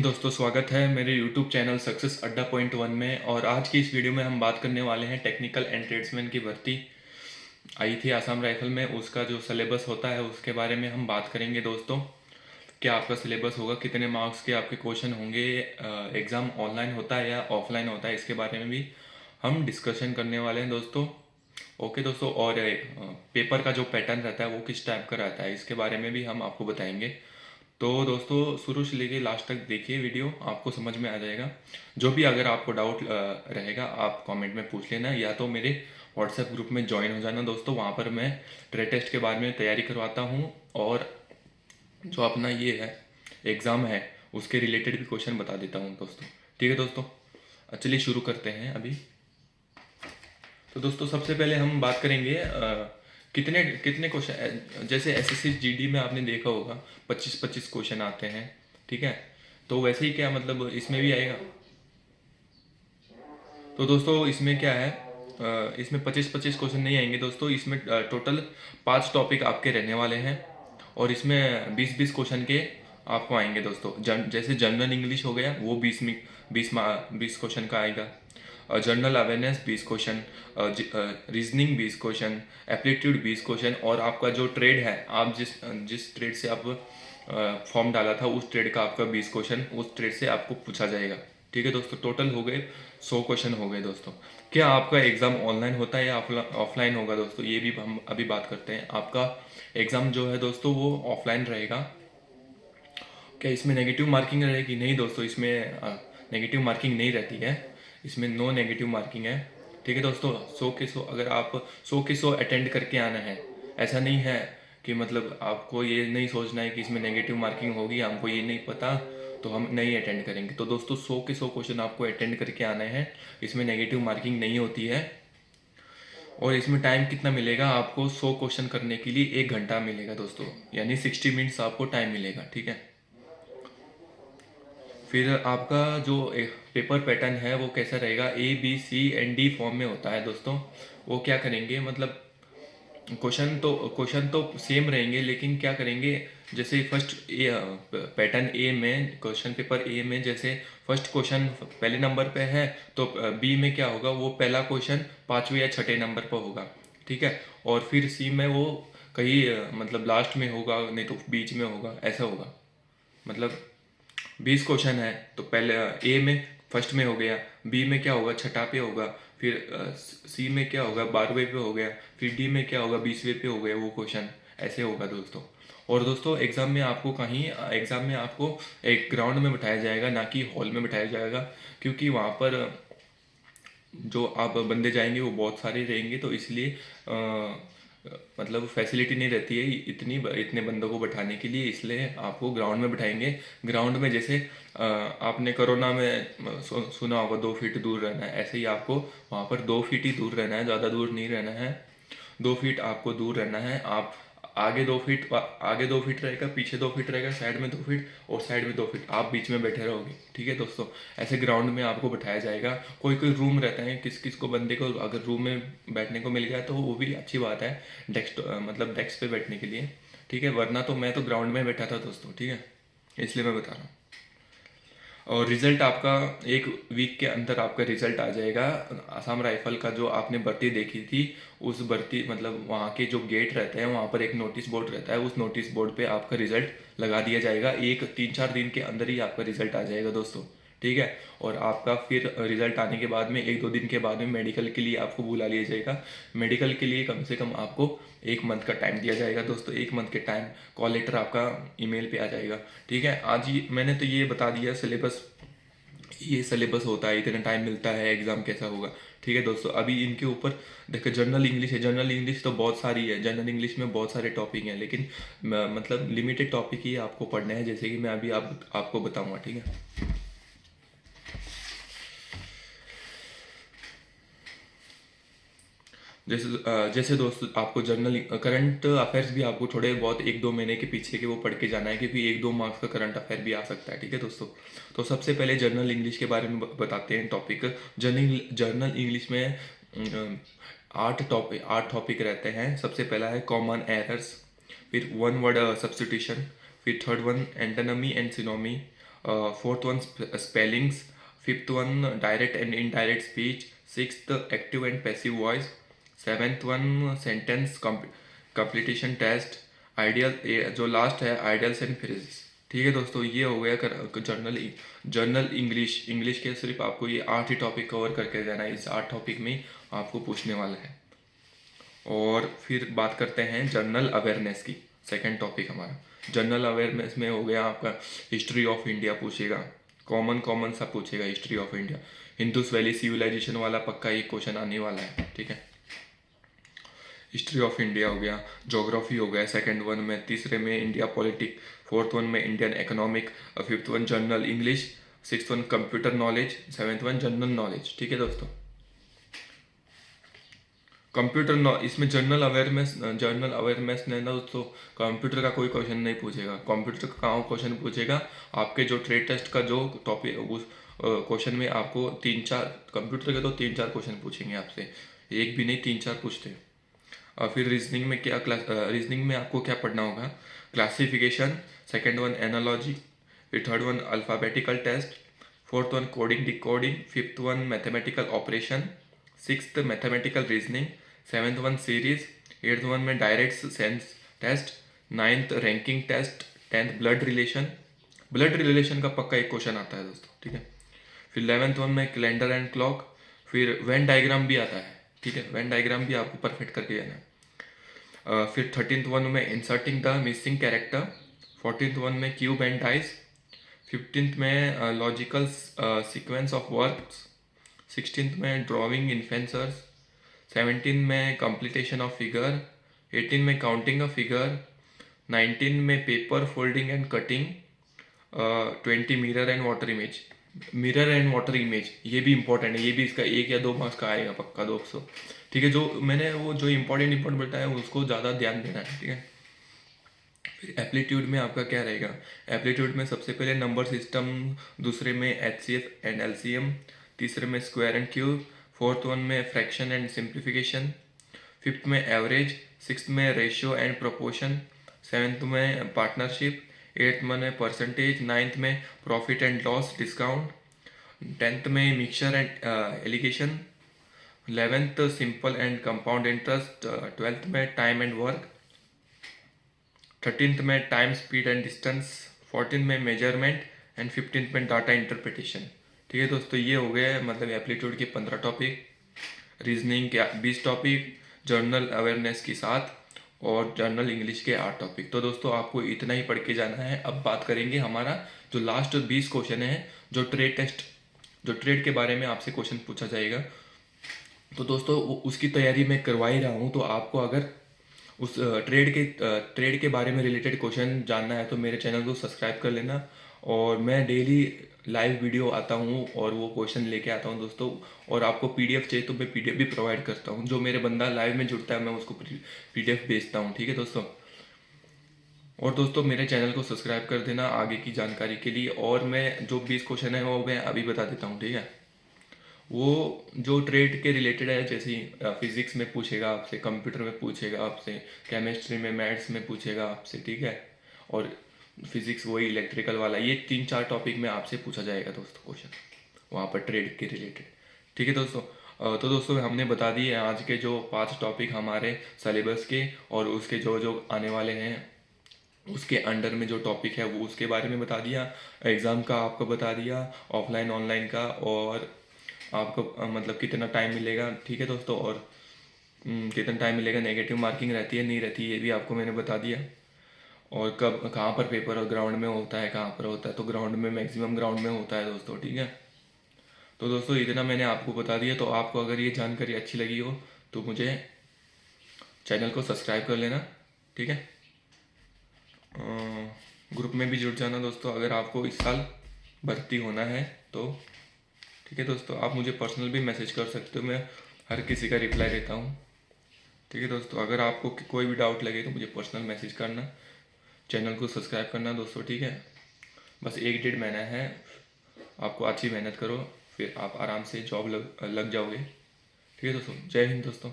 दोस्तों, स्वागत है मेरे YouTube चैनल सक्सेस अड्डा पॉइंट वन में। और आज की इस वीडियो में हम बात करने वाले हैं टेक्निकल एंड ट्रेड्समैन की भर्ती आई थी आसाम राइफल में। उसका जो सिलेबस होता है उसके बारे में हम बात करेंगे दोस्तों। क्या आपका सिलेबस होगा, कितने मार्क्स के आपके क्वेश्चन होंगे, एग्ज़ाम ऑनलाइन होता है या ऑफलाइन होता है, इसके बारे में भी हम डिस्कशन करने वाले हैं दोस्तों। ओके दोस्तों, और पेपर का जो पैटर्न रहता है वो किस टाइप का रहता है इसके बारे में भी हम आपको बताएंगे। तो दोस्तों शुरू से लेके लास्ट तक देखिए वीडियो, आपको समझ में आ जाएगा। जो भी अगर आपको डाउट रहेगा आप कमेंट में पूछ लेना, या तो मेरे व्हाट्सएप ग्रुप में ज्वाइन हो जाना दोस्तों। वहाँ पर मैं ट्रेड टेस्ट के बारे में तैयारी करवाता हूँ, और जो अपना ये है एग्ज़ाम है उसके रिलेटेड भी क्वेश्चन बता देता हूँ दोस्तों। ठीक है दोस्तों, चलिए शुरू करते हैं अभी। तो दोस्तों सबसे पहले हम बात करेंगे कितने कितने क्वेश्चन। जैसे एसएससी जीडी में आपने देखा होगा 25-25 क्वेश्चन आते हैं, ठीक है। तो वैसे ही क्या मतलब इसमें भी आएगा। तो दोस्तों इसमें क्या है, इसमें 25-25 क्वेश्चन नहीं आएंगे दोस्तों। इसमें टोटल 5 टॉपिक आपके रहने वाले हैं, और इसमें 20-20 क्वेश्चन के आपको आएंगे दोस्तों। जैसे जनरल इंग्लिश हो गया वो 20 क्वेश्चन का आएगा। General awareness 20 question, reasoning 20 question, aptitude 20 question, और आपका जो ट्रेड है, आप जिस ट्रेड से आप फॉर्म डाला था उस ट्रेड का आपका 20 क्वेश्चन उस ट्रेड से आपको पूछा जाएगा। ठीक है दोस्तों, टोटल हो गए 100 क्वेश्चन हो गए दोस्तों। क्या आपका एग्ज़ाम ऑनलाइन होता है या ऑफलाइन होगा दोस्तों, ये भी हम अभी बात करते हैं। आपका एग्ज़ाम जो है दोस्तों वो ऑफलाइन रहेगा। क्या इसमें नेगेटिव मार्किंग रहेगी? नहीं दोस्तों, इसमें नेगेटिव मार्किंग नहीं रहती है। इसमें नो नेगेटिव मार्किंग है। ठीक है दोस्तों, 100 के 100 अगर आप 100 के 100 अटेंड करके आना है। ऐसा नहीं है कि मतलब आपको ये नहीं सोचना है कि इसमें नेगेटिव मार्किंग होगी, हमको ये नहीं पता तो हम नहीं अटेंड करेंगे। तो दोस्तों 100 के 100 क्वेश्चन आपको अटेंड करके आना है। इसमें नेगेटिव मार्किंग नहीं होती है। और इसमें टाइम कितना मिलेगा आपको? 100 क्वेश्चन करने के लिए 1 घंटा मिलेगा दोस्तों, यानी 60 मिनट्स आपको टाइम मिलेगा। ठीक है। फिर आपका जो पेपर पैटर्न है वो कैसा रहेगा? ABCD फॉर्म में होता है दोस्तों। वो क्या करेंगे, मतलब क्वेश्चन तो सेम रहेंगे, लेकिन क्या करेंगे, जैसे फर्स्ट पैटर्न ए में, क्वेश्चन पेपर ए में जैसे फर्स्ट क्वेश्चन पहले नंबर पे है, तो बी में क्या होगा, वो पहला क्वेश्चन 5वें या 6ठे नंबर पर होगा। ठीक है। और फिर सी में वो कहीं मतलब लास्ट में होगा, नहीं तो बीच में होगा, ऐसा होगा। मतलब 20 क्वेश्चन है तो पहले ए में फर्स्ट में हो गया, बी में क्या होगा, छठा पे होगा, फिर सी में क्या होगा, 12वें पे हो गया, फिर डी में क्या होगा, 20वें पे हो गया वो क्वेश्चन। ऐसे होगा दोस्तों। और दोस्तों एग्जाम में आपको एग्जाम में आपको एक ग्राउंड में बिठाया जाएगा, ना कि हॉल में बिठाया जाएगा। क्योंकि वहाँ पर जो आप बंदे जाएंगे वो बहुत सारे रहेंगे, तो इसलिए मतलब फैसिलिटी नहीं रहती है इतने बंदों को बैठाने के लिए, इसलिए आपको ग्राउंड में बिठाएंगे। ग्राउंड में जैसे आपने कोरोना में सुना होगा 2 फीट दूर रहना है, ऐसे ही आपको वहाँ पर 2 फीट ही दूर रहना है, ज़्यादा दूर नहीं रहना है। 2 फीट आपको दूर रहना है। आप आगे 2 फीट रहेगा, पीछे 2 फीट रहेगा, साइड में 2 फीट और साइड में 2 फीट, आप बीच में बैठे रहोगे। ठीक है दोस्तों, ऐसे ग्राउंड में आपको बैठाया जाएगा। कोई कोई रूम रहता है, किस किस को बंदे को अगर रूम में बैठने को मिल गया तो वो भी अच्छी बात है, मतलब डेस्क पे बैठने के लिए। ठीक है, वरना तो मैं तो ग्राउंड में बैठा था दोस्तों। ठीक है, इसलिए मैं बता रहा हूँ। और रिजल्ट आपका 1 वीक के अंदर आपका रिजल्ट आ जाएगा। आसाम राइफल का जो आपने भर्ती देखी थी, उस भर्ती मतलब वहाँ के जो गेट रहते हैं वहाँ पर एक नोटिस बोर्ड रहता है, उस नोटिस बोर्ड पे आपका रिजल्ट लगा दिया जाएगा। 3-4 दिन के अंदर ही आपका रिजल्ट आ जाएगा दोस्तों। ठीक है। और आपका फिर रिजल्ट आने के बाद में 1-2 दिन के बाद में मेडिकल के लिए आपको बुला लिया जाएगा। मेडिकल के लिए कम से कम आपको 1 मंथ का टाइम दिया जाएगा दोस्तों। 1 मंथ के टाइम कॉल लेटर आपका ईमेल पे आ जाएगा। ठीक है, आज ही मैंने तो ये बता दिया सिलेबस, ये सिलेबस होता है, इतना टाइम मिलता है, एग्जाम कैसा होगा। ठीक है दोस्तों, अभी इनके ऊपर देखो जनरल इंग्लिश है। जनरल इंग्लिश तो बहुत सारी है, जनरल इंग्लिश में बहुत सारे टॉपिक हैं, लेकिन मतलब लिमिटेड टॉपिक ही आपको पढ़ने हैं, जैसे कि मैं अभी आपको बताऊंगा। ठीक है। जैसे दोस्तों आपको जनरल करंट अफेयर्स भी आपको थोड़े बहुत 1-2 महीने के पीछे के वो पढ़ के जाना है, क्योंकि 1-2 मार्क्स का करंट अफेयर भी आ सकता है। ठीक है दोस्तों, तो सबसे पहले जनरल इंग्लिश के बारे में बताते हैं टॉपिक। जनरल इंग्लिश में 8 टॉपिक रहते हैं। सबसे पहला है कॉमन एरर्स, फिर 1 वर्ड सब्स्टिट्यूशन, फिर third one antonymy and synonymy, fourth one spellings, fifth one direct and indirect speech, sixth active and passive voice, seventh one sentence completion test, idiom जो last है idioms and phrases. ठीक है दोस्तों, ये हो गया journal English के सिर्फ आपको ये 8 ही टॉपिक कवर करके जाना है। इस 8 टॉपिक में आपको पूछने वाला है। और फिर बात करते हैं जनरल अवेयरनेस की। सेकंड टॉपिक हमारा जनरल अवेयरनेस में हो गया आपका हिस्ट्री ऑफ इंडिया पूछेगा, कॉमन सा पूछेगा history of India. Indus valley civilisation वाला पक्का एक क्वेश्चन आने वाला है। ठीक है, हिस्ट्री ऑफ इंडिया हो गया, ज्योग्राफी हो गया सेकंड वन में, तीसरे में इंडिया पॉलिटिक, फोर्थ वन में Indian economic, fifth one general English, six one computer knowledge, seventh one general knowledge. ठीक है दोस्तों, इसमें जनरल अवेयरनेस ने ना दोस्तों कंप्यूटर का कोई क्वेश्चन नहीं पूछेगा। कंप्यूटर का कहाँ क्वेश्चन पूछेगा, आपके जो ट्रेड टेस्ट का जो टॉपिक उस क्वेश्चन में आपको 3-4 कंप्यूटर के तो 3-4 क्वेश्चन पूछेंगे आपसे, एक भी नहीं 3-4 पूछते हैं। और फिर रीजनिंग में रीजनिंग में आपको क्या पढ़ना होगा, क्लासिफिकेशन, सेकेंड वन एनालॉजी, फिर third one alphabetical test, fourth one coding decoding, fifth one mathematical operation, sixth mathematical reasoning, seventh one series, eighth one में direct sense test, ninth ranking test, tenth blood relation का पक्का एक question आता है दोस्तों। ठीक है, फिर 11th वन में कैलेंडर एंड क्लॉक, फिर वेन डायग्राम भी आता है। ठीक है, वेन डायग्राम भी आपको परफेक्ट करके जाना है। फिर 13th वन में inserting the missing character, 14th one में क्यूब एंड डाइस, 15th में logical sequence of works, 16th में ड्राइंग इन्फेंसर्स, 17 में कंप्लीटेशन ऑफ फिगर, 18 में काउंटिंग ऑफ फिगर, 19 में paper folding and cutting, 20 mirror and water image ये भी important है, ये भी इसका 1 या 2 मार्क्स का आएगा पक्का दोस्तों। ठीक है, जो मैंने वो जो इंपॉर्टेंट बताया उसको ज़्यादा ध्यान देना है। ठीक है, फिर एप्लीट्यूड में आपका क्या रहेगा, एप्लीट्यूड में सबसे पहले नंबर सिस्टम, दूसरे में HCF एंड LCM, तीसरे में square and cube, fourth one में फ्रैक्शन एंड सिंप्लीफिकेशन, फिफ्थ में एवरेज, सिक्स्थ में रेशियो एंड प्रोपोर्शन, सेवेंथ में पार्टनरशिप, एट्थ में परसेंटेज, नाइन्थ में profit and loss discount, 10th में mixture and allegation, 11th simple and compound interest, 12th में time and work, 13th में time speed and distance, 14th में measurement and 15th में data interpretation. ठीक है दोस्तों, ये हो गए मतलब एप्लीट्यूड के 15 टॉपिक, रीजनिंग के 20 टॉपिक, जर्नल अवेयरनेस की 7 और जर्नल इंग्लिश के 8 टॉपिक। तो दोस्तों आपको इतना ही पढ़ के जाना है। अब बात करेंगे हमारा जो लास्ट 20 क्वेश्चन है, जो ट्रेड के बारे में आपसे क्वेश्चन पूछा जाएगा। तो दोस्तों उसकी तैयारी मैं करवा ही रहा हूँ, तो आपको अगर उस ट्रेड के बारे में रिलेटेड क्वेश्चन जानना है तो मेरे चैनल को सब्सक्राइब कर लेना। और मैं डेली लाइव वीडियो आता हूँ और वो क्वेश्चन लेके आता हूँ दोस्तों। और आपको PDF चाहिए तो मैं PDF भी प्रोवाइड करता हूँ, जो मेरे बंदा लाइव में जुड़ता है मैं उसको PDF भेजता हूँ। ठीक है दोस्तों, और दोस्तों मेरे चैनल को सब्सक्राइब कर देना आगे की जानकारी के लिए। और मैं जो 20 क्वेश्चन है वो मैं अभी बता देता हूँ। ठीक है, वो जो ट्रेड के रिलेटेड है, जैसे फिजिक्स में पूछेगा आपसे, कंप्यूटर में पूछेगा आपसे, केमिस्ट्री में, मैथ्स में पूछेगा आपसे। ठीक है, और फिजिक्स वही इलेक्ट्रिकल वाला, ये 3-4 टॉपिक में आपसे पूछा जाएगा दोस्तों क्वेश्चन वहाँ पर ट्रेड के रिलेटेड। ठीक है दोस्तों, तो दोस्तों हमने बता दिए आज के जो 5 टॉपिक हमारे सिलेबस के, और उसके जो आने वाले हैं उसके अंडर में जो टॉपिक है वो उसके बारे में बता दिया, एग्ज़ाम का आपको बता दिया, ऑफलाइन ऑनलाइन का, और आपको मतलब कितना टाइम मिलेगा। ठीक है दोस्तों, और कितना टाइम मिलेगा, नेगेटिव मार्किंग रहती है नहीं रहती है ये भी आपको मैंने बता दिया। और कब कहाँ पर पेपर और ग्राउंड में होता है, कहाँ पर होता है, तो ग्राउंड में मैक्सिमम ग्राउंड में होता है दोस्तों। ठीक है, तो दोस्तों इतना मैंने आपको बता दिया। तो आपको अगर ये जानकारी अच्छी लगी हो तो मुझे चैनल को सब्सक्राइब कर लेना। ठीक है, ग्रुप में भी जुड़ जाना दोस्तों अगर आपको इस साल भर्ती होना है तो। ठीक है दोस्तों, आप मुझे पर्सनल भी मैसेज कर सकते हो, मैं हर किसी का रिप्लाई देता हूँ। ठीक है दोस्तों, अगर आपको कोई भी डाउट लगे तो मुझे पर्सनल मैसेज करना, चैनल को सब्सक्राइब करना दोस्तों। ठीक है, बस 1-1.5 महीना है, आपको अच्छी मेहनत करो फिर आप आराम से जॉब लग जाओगे। ठीक है दोस्तों, जय हिंद दोस्तों।